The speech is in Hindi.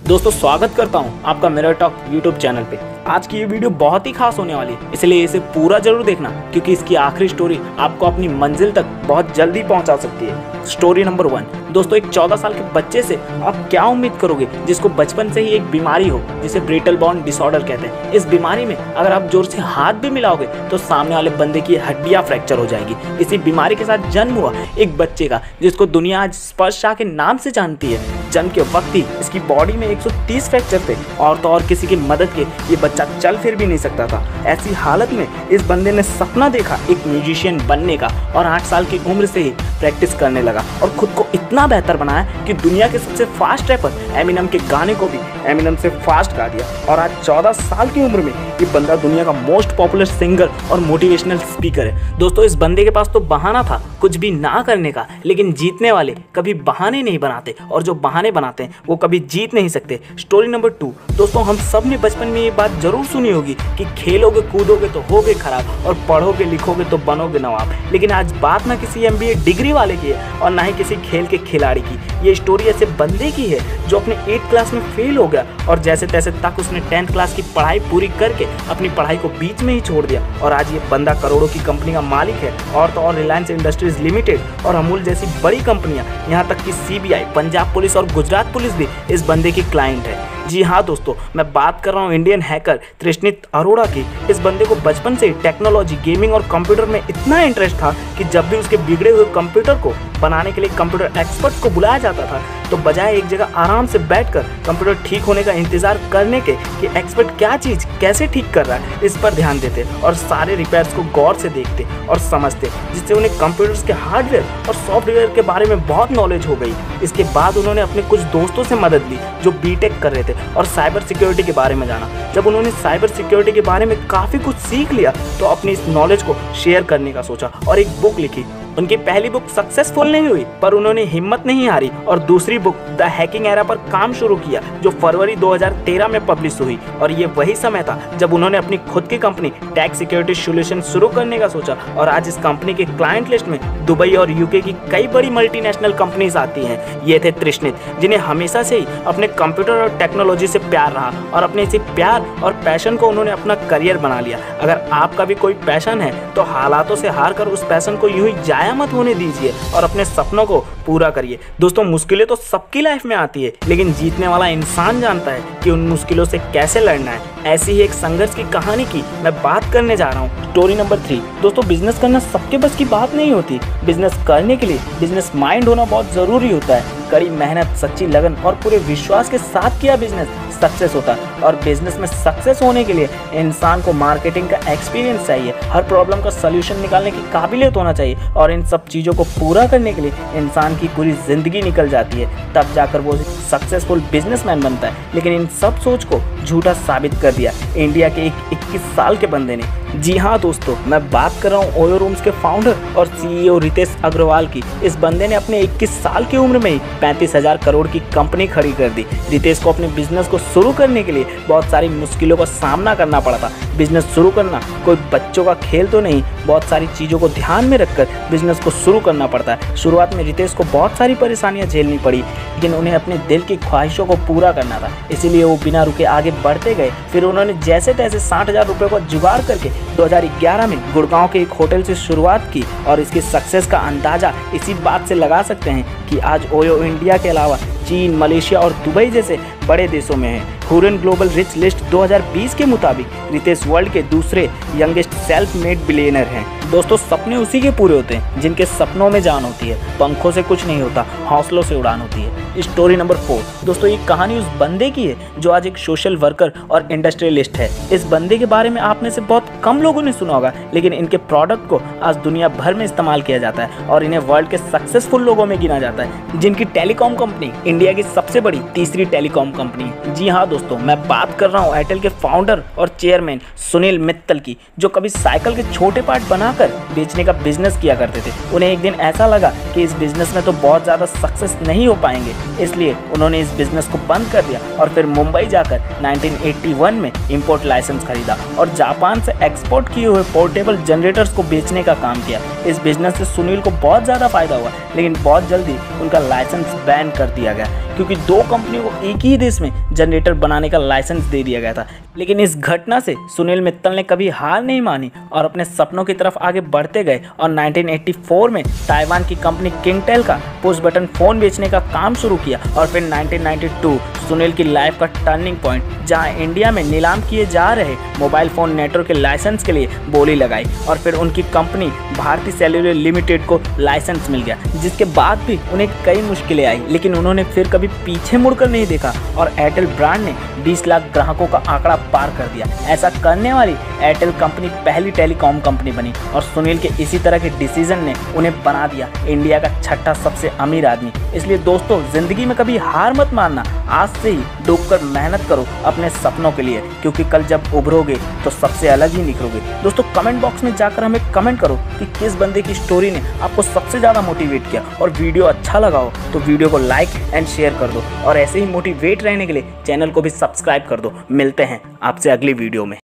दोस्तों स्वागत करता हूं आपका मिरर टॉक यूट्यूब चैनल पे। आज की ये वीडियो बहुत ही खास होने वाली है, इसलिए इसे पूरा जरूर देखना क्योंकि इसकी आखिरी स्टोरी आपको अपनी मंजिल तक बहुत जल्दी पहुंचा सकती है। Story number 1। दोस्तों एक 14 साल के बच्चे से आप क्या उम्मीद करोगे जिसको बचपन से ही एक बीमारी हो जिसे ब्रिटल बोन डिसऑर्डर कहते हैं। इस बीमारी में अगर आप जोर से हाथ भी मिलाओगे तो सामने वाले बंदे की हड्डियां फ्रैक्चर हो जाएगी। इसी बीमारी के साथ जन्म हुआ एक बच्चे का जिसको दुनिया आज स्पर्श शाह के नाम से जानती है। जन्म के वक्त ही इसकी बॉडी में 130 फ्रैक्चर थे और तो और किसी की मदद के ये बच्चा चल फिर भी नहीं सकता था। ऐसी हालत में इस बंदे ने सपना देखा एक म्यूजिशियन बनने का और 8 साल की उम्र से ही प्रैक्टिस करने लगा और खुद को इतना बेहतर बनाया कि दुनिया के सबसे फास्ट रैपर एमिनम के गाने को भी एमिनम से फास्ट गा दिया। और आज 14 साल की उम्र में ये बंदा दुनिया का मोस्ट पॉपुलर सिंगर और मोटिवेशनल स्पीकर है। दोस्तों इस बंदे के पास तो बहाना था कुछ भी ना करने का, लेकिन जीतने वाले कभी बहाने नहीं बनाते और जो बहाने बनाते हैं वो कभी जीत नहीं सकते। Story number 2। दोस्तों हम सब ने बचपन में ये बात जरूर सुनी होगी कि खेलोगे कूदोगे तो होगे खराब और पढ़ोगे लिखोगे तो बनोगे नवाब। लेकिन आज बात ना किसी MBA डिग्री वाले की है और ना ही किसी खेल के खिलाड़ी की। ये स्टोरी ऐसे बंदे की है जो अपने 8th क्लास में फेल हो गया और जैसे तैसे तक उसने 10th क्लास की पढ़ाई पूरी करके अपनी पढ़ाई को बीच में ही छोड़ दिया और आज ये बंदा करोड़ों की कंपनी का मालिक है। और तो और रिलायंस इंडस्ट्रीज लिमिटेड और अमूल जैसी बड़ी कंपनियां, यहाँ तक कि CBI, पंजाब पुलिस और गुजरात पुलिस भी इस बंदे की क्लाइंट है। जी हाँ दोस्तों, मैं बात कर रहा हूँ इंडियन हैकर तृष्णित अरोड़ा की। इस बंदे को बचपन से टेक्नोलॉजी, गेमिंग और कंप्यूटर में इतना इंटरेस्ट था कि जब भी उसके बिगड़े हुए कंप्यूटर को बनाने के लिए कंप्यूटर एक्सपर्ट को बुलाया जाता था तो बजाय एक जगह आराम से बैठकर कंप्यूटर ठीक होने का इंतजार करने के कि एक्सपर्ट क्या चीज़ कैसे ठीक कर रहा है, इस पर ध्यान देते और सारे रिपेयर्स को गौर से देखते और समझते, जिससे उन्हें कंप्यूटर्स के हार्डवेयर और सॉफ्टवेयर के बारे में बहुत नॉलेज हो गई। इसके बाद उन्होंने अपने कुछ दोस्तों से मदद ली जो बीटेक कर रहे थे और साइबर सिक्योरिटी के बारे में जाना। जब उन्होंने साइबर सिक्योरिटी के बारे में काफ़ी कुछ सीख लिया तो अपनी इस नॉलेज को शेयर करने का सोचा और एक बुक लिखी। उनकी पहली बुक सक्सेसफुल नहीं हुई पर उन्होंने हिम्मत नहीं हारी और दूसरी बुक द हैकिंग एरा पर काम शुरू किया जो फरवरी 2013 में पब्लिश हुई। और ये वही समय था जब उन्होंने अपनी खुद की कंपनी टैक्स सिक्योरिटी सॉल्यूशन शुरू करने का सोचा और आज इस कंपनी के क्लाइंट लिस्ट में दुबई और यूके की कई बड़ी मल्टीनेशनल कंपनीज आती हैं। ये थे तृष्णित, जिन्हें हमेशा से ही अपने कंप्यूटर और टेक्नोलॉजी से प्यार रहा और अपने इसी प्यार और पैशन को उन्होंने अपना करियर बना लिया। अगर आपका भी कोई पैशन है तो हालातों से हार कर उस पैशन को यूं ही मत होने दीजिए और अपने सपनों को पूरा करिए। दोस्तों मुश्किलें तो सबकी लाइफ में आती है, लेकिन जीतने वाला इंसान जानता है कि उन मुश्किलों से कैसे लड़ना है। ऐसी ही एक संघर्ष की कहानी की मैं बात करने जा रहा हूँ। Story number 3। दोस्तों बिजनेस करना सबके बस की बात नहीं होती। बिजनेस करने के लिए बिजनेस माइंड होना बहुत जरूरी होता है। कड़ी मेहनत, सच्ची लगन और पूरे विश्वास के साथ किया बिजनेस सक्सेस होता है। और बिजनेस में सक्सेस होने के लिए इंसान को मार्केटिंग का एक्सपीरियंस चाहिए, हर प्रॉब्लम का सलूशन निकालने की काबिलियत होना चाहिए और इन सब चीज़ों को पूरा करने के लिए इंसान की पूरी ज़िंदगी निकल जाती है, तब जाकर वो सक्सेसफुल बिजनेसमैन बनता है। लेकिन इन सब सोच को झूठा साबित कर दिया इंडिया के एक 21 साल के बंदे ने। जी हाँ दोस्तों, मैं बात कर रहा हूँ ओयो रूम्स के फाउंडर और CEO रितेश अग्रवाल की। इस बंदे ने अपने 21 साल की उम्र में ही 35,000 करोड़ की कंपनी खड़ी कर दी। रितेश को अपने बिजनेस को शुरू करने के लिए बहुत सारी मुश्किलों का सामना करना पड़ा था। बिजनेस शुरू करना कोई बच्चों का खेल तो नहीं, बहुत सारी चीज़ों को ध्यान में रखकर बिजनेस को शुरू करना पड़ता है। शुरुआत में रितेश को बहुत सारी परेशानियां झेलनी पड़ी, लेकिन उन्हें अपने दिल की ख्वाहिशों को पूरा करना था, इसीलिए वो बिना रुके आगे बढ़ते गए। फिर उन्होंने जैसे तैसे 60,000 रुपये को जुगाड़ करके 2011 में गुड़गांव के एक होटल से शुरुआत की और इसकी सक्सेस का अंदाज़ा इसी बात से लगा सकते हैं कि आज ओयो इंडिया के अलावा चीन, मलेशिया और दुबई जैसे बड़े देशों में है। हुरन ग्लोबल रिच लिस्ट 2020 के मुताबिक रितेश वर्ल्ड के दूसरे यंगेस्ट सेल्फ मेड बिलियनर हैं। दोस्तों सपने उसी के पूरे होते हैं जिनके सपनों में जान होती है। पंखों से कुछ नहीं होता, हौसलों से उड़ान होती है। Story number 4। दोस्तों ये कहानी उस बंदे की है जो आज एक सोशल वर्कर और इंडस्ट्रियलिस्ट है। इस बंदे के बारे में आप में से बहुत कम लोगों ने सुना होगा, लेकिन इनके प्रोडक्ट को आज दुनिया भर में इस्तेमाल किया जाता है और इन्हें वर्ल्ड के सक्सेसफुल लोगों में गिना जाता है, जिनकी टेलीकॉम कंपनी इंडिया की सबसे बड़ी तीसरी टेलीकॉम कंपनी है। जी हाँ दोस्तों, मैं बात कर रहा हूँ एयरटेल के फाउंडर और चेयरमैन सुनील मित्तल की, जो कभी साइकिल के छोटे पार्ट बनाकर बेचने का बिजनेस किया करते थे। उन्हें एक दिन ऐसा लगा कि इस बिजनेस में तो बहुत ज़्यादा सक्सेस नहीं हो पाएंगे, इसलिए उन्होंने इस बिजनेस को बंद कर दिया और फिर मुंबई जाकर 1981 में इंपोर्ट लाइसेंस खरीदा और जापान से एक्सपोर्ट किए हुए पोर्टेबल जनरेटर्स को बेचने का काम किया। इस बिजनेस से सुनील को बहुत ज़्यादा फायदा हुआ, लेकिन बहुत जल्दी उनका लाइसेंस बैन कर दिया गया। क्योंकि दो कंपनियों को एक ही देश में जनरेटर बनाने का लाइसेंस दे दिया गया था। लेकिन इस घटना से सुनील मित्तल ने कभी हार नहीं मानी और अपने सपनों की तरफ आगे बढ़ते गए और 1984 में ताइवान की कंपनी किंगटेल का पुश बटन फ़ोन बेचने का काम शुरू किया। और फिर 1992 सुनील की लाइफ का टर्निंग पॉइंट, जहां इंडिया में नीलाम किए जा रहे मोबाइल फ़ोन नेटवर्क के लाइसेंस के लिए बोली लगाई और फिर उनकी कंपनी भारतीय सेल्युलर लिमिटेड को लाइसेंस मिल गया, जिसके बाद भी उन्हें कई मुश्किलें आई। लेकिन उन्होंने फिर कभी पीछे मुड़कर नहीं देखा और एयरटेल ब्रांड ने 20 लाख ग्राहकों का आंकड़ा पार कर दिया। ऐसा करने वाली एयरटेल कंपनी पहली टेलीकॉम कंपनी बनी और सुनील के इसी तरह के डिसीजन ने उन्हें बना दिया इंडिया का छठा सबसे अमीर आदमी। इसलिए दोस्तों, जिंदगी में कभी हार मत मानना, आज से ही डूबकर मेहनत करो अपने सपनों के लिए, क्योंकि कल जब उभरोगे तो सबसे अलग ही निकलोगे। दोस्तों, कमेंट बॉक्स में जाकर हमें कमेंट करो कि किस बंदे की स्टोरी ने आपको सबसे ज़्यादा मोटिवेट किया, और वीडियो अच्छा लगा हो तो वीडियो को लाइक एंड शेयर कर दो और ऐसे ही मोटिवेट रहने के लिए चैनल को भी सब्सक्राइब कर दो। मिलते हैं आपसे अगली वीडियो में।